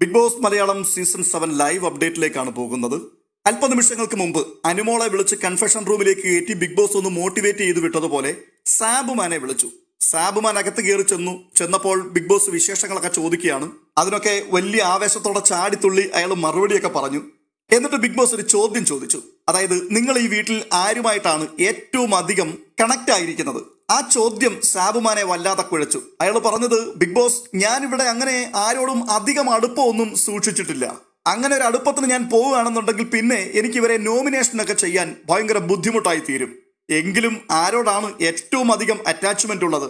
Big Boss Malayalam season 7 live അപ്ഡേറ്റിലേക്കാണ് പോകുന്നത്. അല്പനിമിഷങ്ങൾക്ക് മുമ്പ് അനുമോളെ വിളിച്ച് കൺഫെഷൻ റൂമിലേക്ക് കയറ്റി ബിഗ് ബോസ് ഒന്ന് മോട്ടിവേറ്റ് ചെയ്ത് വിട്ടതുപോലെ സാബുമാനെ വിളിച്ചു. സാബുമാൻ അകത്ത് കയറി ചെന്നപ്പോൾ ബിഗ് ബോസ് വിശേഷങ്ങളൊക്കെ ചോദിക്കുകയാണ്. അതിനൊക്കെ വലിയ ആവേശത്തോടെ ചാടിത്തുള്ളി അയാൾ മറുപടിയൊക്കെ പറഞ്ഞു. എന്നിട്ട് ബിഗ് ബോസ് ഒരു ചോദ്യം ചോദിച്ചു. അതായത്, നിങ്ങൾ ഈ വീട്ടിൽ ആരുമായിട്ടാണ് ഏറ്റവും അധികം കണക്ട് ആയിരിക്കുന്നത്? ആ ചോദ്യം സാബുമാനെ വല്ലാതെ കുഴച്ചു. അയാൾ പറഞ്ഞത്, ബിഗ് ബോസ്, ഞാനിവിടെ അങ്ങനെ ആരോടും അധികം അടുപ്പമൊന്നും സൂക്ഷിച്ചിട്ടില്ല. അങ്ങനെ ഒരു അടുപ്പത്തിന് ഞാൻ പോവുകയാണെന്നുണ്ടെങ്കിൽ പിന്നെ എനിക്ക് ഇവരെ നോമിനേഷനൊക്കെ ചെയ്യാൻ ഭയങ്കര ബുദ്ധിമുട്ടായി തീരും. എങ്കിലും ആരോടാണ് ഏറ്റവും അധികം അറ്റാച്ച്മെന്റ് ഉള്ളത്?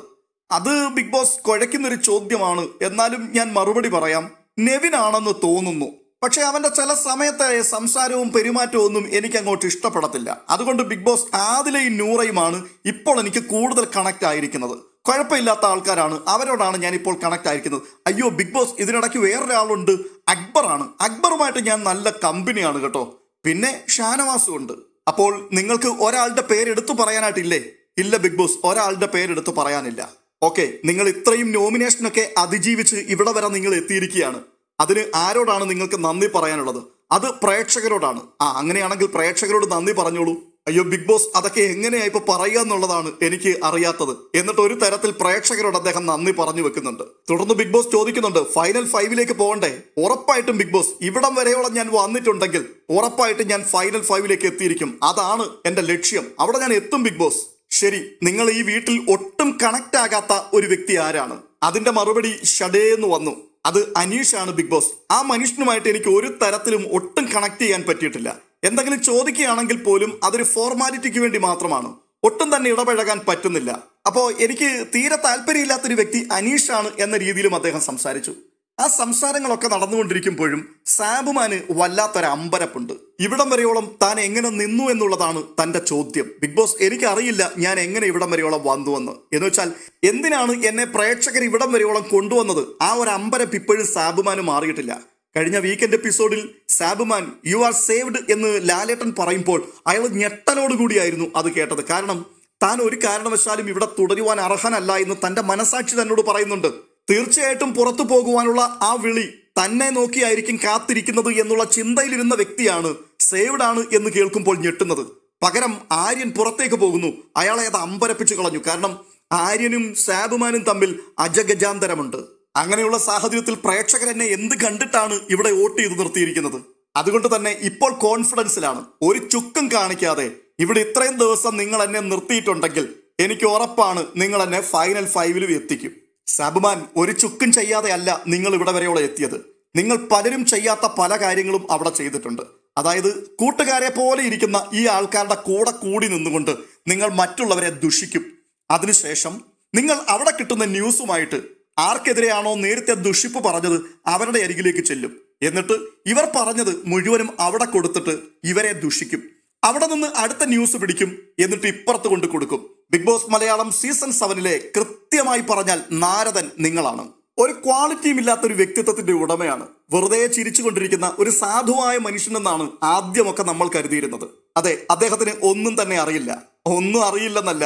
അത് ബിഗ് ബോസ് കുഴയ്ക്കുന്നൊരു ചോദ്യമാണ്. എന്നാലും ഞാൻ മറുപടി പറയാം. നെവിനാണെന്ന് തോന്നുന്നു. പക്ഷെ അവന്റെ ചില സമയത്തെ സംസാരവും പെരുമാറ്റവും ഒന്നും എനിക്ക് അങ്ങോട്ട് ഇഷ്ടപ്പെടത്തില്ല. അതുകൊണ്ട് ബിഗ് ബോസ് ആദിലയും നൂറയുമാണ് ഇപ്പോൾ എനിക്ക് കൂടുതൽ കണക്ട് ആയിരിക്കുന്നത്. കുഴപ്പമില്ലാത്ത ആൾക്കാരാണ്, അവരോടാണ് ഞാൻ ഇപ്പോൾ കണക്ട് ആയിരിക്കുന്നത്. അയ്യോ ബിഗ് ബോസ്, ഇതിനിടയ്ക്ക് വേറൊരാളുണ്ട്, അക്ബറാണ്. അക്ബറുമായിട്ട് ഞാൻ നല്ല കമ്പനിയാണ് കേട്ടോ. പിന്നെ ഷാനവാസും ഉണ്ട്. അപ്പോൾ നിങ്ങൾക്ക് ഒരാളുടെ പേരെടുത്തു പറയാനായിട്ടില്ലേ? ഇല്ല ബിഗ് ബോസ്, ഒരാളുടെ പേരെടുത്ത് പറയാനില്ല. ഓക്കെ, നിങ്ങൾ ഇത്രയും നോമിനേഷനൊക്കെ അതിജീവിച്ച് ഇവിടെ വരെ നിങ്ങൾ എത്തിയിരിക്കുകയാണ്. അതിന് ആരോടാണ് നിങ്ങൾക്ക് നന്ദി പറയാനുള്ളത്? അത് പ്രേക്ഷകരോടാണ്. അങ്ങനെയാണെങ്കിൽ പ്രേക്ഷകരോട് നന്ദി പറഞ്ഞോളൂ. അയ്യോ ബിഗ് ബോസ്, അതൊക്കെ എങ്ങനെയാ ഇപ്പൊ പറയുക എന്നുള്ളതാണ് എനിക്ക് അറിയാത്തത്. എന്നിട്ട് ഒരു തരത്തിൽ പ്രേക്ഷകരോട് അദ്ദേഹം നന്ദി പറഞ്ഞു വെക്കുന്നുണ്ട്. തുടർന്ന് ബിഗ് ബോസ് ചോദിക്കുന്നുണ്ട്, ഫൈനൽ 5 പോകണ്ടേ? ഉറപ്പായിട്ടും ബിഗ് ബോസ്, ഇവിടം വരെയോളം ഞാൻ വന്നിട്ടുണ്ടെങ്കിൽ ഉറപ്പായിട്ടും ഞാൻ ഫൈനൽ 5 എത്തിയിരിക്കും. അതാണ് എന്റെ ലക്ഷ്യം. അവിടെ ഞാൻ എത്തും ബിഗ് ബോസ്. ശരി, നിങ്ങൾ ഈ വീട്ടിൽ ഒട്ടും കണക്ട് ആകാത്ത ഒരു വ്യക്തി ആരാണ്? അതിന്റെ മറുപടി ഷഡേന്ന് വന്നു. അത് അനീഷാണ് ബിഗ് ബോസ്. ആ മനുഷ്യനുമായിട്ട് എനിക്ക് ഒരു തരത്തിലും ഒട്ടും കണക്ട് ചെയ്യാൻ പറ്റിയിട്ടില്ല. എന്തെങ്കിലും ചോദിക്കുകയാണെങ്കിൽ പോലും അതൊരു ഫോർമാലിറ്റിക്ക് വേണ്ടി മാത്രമാണ്. ഒട്ടും തന്നെ ഇടപഴകാൻ പറ്റുന്നില്ല. അപ്പോൾ എനിക്ക് തീരെ താല്പര്യമില്ലാത്തൊരു വ്യക്തി അനീഷാണ് എന്ന രീതിയിലും അദ്ദേഹം സംസാരിച്ചു. ആ സംസാരങ്ങളൊക്കെ നടന്നുകൊണ്ടിരിക്കുമ്പോഴും സാബുമാന് വല്ലാത്തൊരു അമ്പരപ്പുണ്ട്. ഇവിടം വരെയോളം താൻ എങ്ങനെ നിന്നു എന്നുള്ളതാണ് തന്റെ ചോദ്യം. ബിഗ് ബോസ്, എനിക്കറിയില്ല ഞാൻ എങ്ങനെ ഇവിടം വരെയോളം വന്നുവെന്ന്. എന്ന് വെച്ചാൽ എന്തിനാണ് എന്നെ പ്രേക്ഷകർ ഇവിടം വരെയോളം കൊണ്ടുവന്നത്? ആ ഒരു അമ്പരപ്പ് ഇപ്പോഴും സാബുമാന് മാറിയിട്ടില്ല. കഴിഞ്ഞ വീക്കെൻഡ് എപ്പിസോഡിൽ സാബുമാൻ യു ആർ സേവ്ഡ് എന്ന് ലാലേട്ടൻ പറയുമ്പോൾ അയാൾ ഞെട്ടലോടുകൂടിയായിരുന്നു അത് കേട്ടത്. കാരണം താൻ ഒരു കാരണവശാലും ഇവിടെ തുടരുവാൻ അർഹനല്ല എന്ന് തന്റെ മനസാക്ഷി തന്നോട് പറയുന്നുണ്ട്. തീർച്ചയായിട്ടും പുറത്തു പോകുവാനുള്ള ആ വിളി തന്നെ നോക്കിയായിരിക്കും കാത്തിരിക്കുന്നത് എന്നുള്ള ചിന്തയിലിരുന്ന വ്യക്തിയാണ് സേവ്ഡ് ആണ് എന്ന് കേൾക്കുമ്പോൾ ഞെട്ടുന്നത്. പകരം ആര്യൻ പുറത്തേക്ക് പോകുന്നു. അയാളെ അത് അമ്പരപ്പിച്ചു കളഞ്ഞു. കാരണം ആര്യനും സാബുമാനും തമ്മിൽ അജഗജാന്തരമുണ്ട്. അങ്ങനെയുള്ള സാഹചര്യത്തിൽ പ്രേക്ഷകർ എന്നെ എന്ത് കണ്ടിട്ടാണ് ഇവിടെ വോട്ട് ചെയ്ത് നിർത്തിയിരിക്കുന്നത്? അതുകൊണ്ട് തന്നെ ഇപ്പോൾ കോൺഫിഡൻസിലാണ്. ഒരു ചുക്കും കാണിക്കാതെ ഇവിടെ ഇത്രയും ദിവസം നിങ്ങൾ എന്നെ നിർത്തിയിട്ടുണ്ടെങ്കിൽ എനിക്ക് ഉറപ്പാണ് നിങ്ങൾ എന്നെ ഫൈനൽ 5 എത്തിക്കും. സാബുമാൻ, ഒരു ചുക്കും ചെയ്യാതെ അല്ല നിങ്ങൾ ഇവിടെ വരെയോളം എത്തിയത്. നിങ്ങൾ പലരും ചെയ്യാത്ത പല കാര്യങ്ങളും അവിടെ ചെയ്തിട്ടുണ്ട്. അതായത് കൂട്ടുകാരെ പോലെ ഇരിക്കുന്ന ഈ ആൾക്കാരുടെ കൂടെ കൂടി നിന്നുകൊണ്ട് നിങ്ങൾ മറ്റുള്ളവരെ ദുഷിക്കും. അതിനുശേഷം നിങ്ങൾ അവിടെ കിട്ടുന്ന ന്യൂസുമായിട്ട് ആർക്കെതിരെയാണോ നേരത്തെ ദുഷിപ്പ് പറഞ്ഞത് അവരുടെ അരികിലേക്ക് ചെല്ലും. എന്നിട്ട് ഇവർ പറഞ്ഞത് മുഴുവനും അവിടെ കൊടുത്തിട്ട് ഇവരെ ദുഷിക്കും. അവിടെ നിന്ന് അടുത്ത ന്യൂസ് പിടിക്കും. എന്നിട്ട് ഇപ്പുറത്ത് കൊണ്ട് കൊടുക്കും. ബിഗ് ബോസ് മലയാളം സീസൺ 7 കൃത്യമായി പറഞ്ഞാൽ നാരദൻ നിങ്ങളാണ്. ഒരു ക്വാളിറ്റിയും ഇല്ലാത്തൊരു വ്യക്തിത്വത്തിന്റെ ഉടമയാണ്. വെറുതെ ചിരിച്ചുകൊണ്ടിരിക്കുന്ന ഒരു സാധുവായ മനുഷ്യനെന്നാണ് ആദ്യമൊക്കെ നമ്മൾ കരുതിയിരുന്നത്. അതെ, അദ്ദേഹത്തിന് ഒന്നും തന്നെ അറിയില്ല. ഒന്നും അറിയില്ലെന്നല്ല,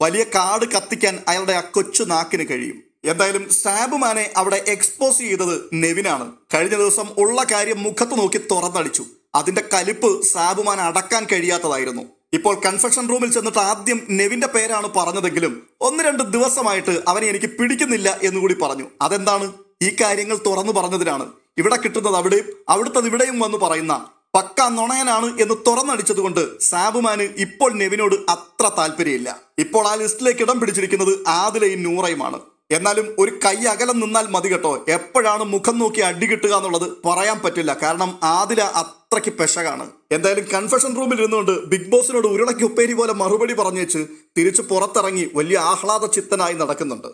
വലിയ കാട് കത്തിക്കാൻ അയാളുടെ ആ കൊച്ചു നാക്കിന് കഴിയും. എന്തായാലും സാബുമാനെ അവിടെ എക്സ്പോസ് ചെയ്തത് നെവിനാണ്. കഴിഞ്ഞ ദിവസം ഉള്ള കാര്യം മുഖത്ത് നോക്കി തുറന്നടിച്ചു. അതിന്റെ കലിപ്പ് സാബുമാൻ അടക്കാൻ കഴിയാത്തതായിരുന്നു. ഇപ്പോൾ കൺഫെഷൻ റൂമിൽ ചെന്നിട്ട് ആദ്യം നെവിന്റെ പേരാണ് പറഞ്ഞതെങ്കിലും 1-2 ദിവസമായിട്ട് അവനെ എനിക്ക് പിടിക്കുന്നില്ല എന്നുകൂടി പറഞ്ഞു. അതെന്താണ്? ഈ കാര്യങ്ങൾ തുറന്നു പറഞ്ഞതിനാണ്. ഇവിടെ കിട്ടുന്നത് അവിടെയും അവിടുത്തത് ഇവിടെയും വന്ന് പറയുന്ന പക്ക നുണയനാണ് എന്ന് തുറന്നടിച്ചത് കൊണ്ട് സാബുമാന് ഇപ്പോൾ നെവിനോട് അത്ര താല്പര്യമില്ല. ഇപ്പോൾ ആ ലിസ്റ്റിലേക്ക് ഇടം പിടിച്ചിരിക്കുന്നത് ആദിലയും നൂറയുമാണ്. എന്നാലും ഒരു കൈ അകലം നിന്നാൽ മതി കേട്ടോ. എപ്പോഴാണ് മുഖം നോക്കി അടി കിട്ടുക എന്നുള്ളത് പറയാൻ പറ്റില്ല. കാരണം ആദില അത്രയ്ക്ക് പെശകാണ്. എന്തായാലും കൺഫെഷൻ റൂമിൽ ഇരുന്നുകൊണ്ട് ബിഗ് ബോസിനോട് ഉരുളയ്ക്ക് ഉപ്പേരി പോലെ മറുപടി പറഞ്ഞു വെച്ച് തിരിച്ച് പുറത്തിറങ്ങി വലിയ ആഹ്ലാദ ചിത്തനായി നടക്കുന്നുണ്ട്.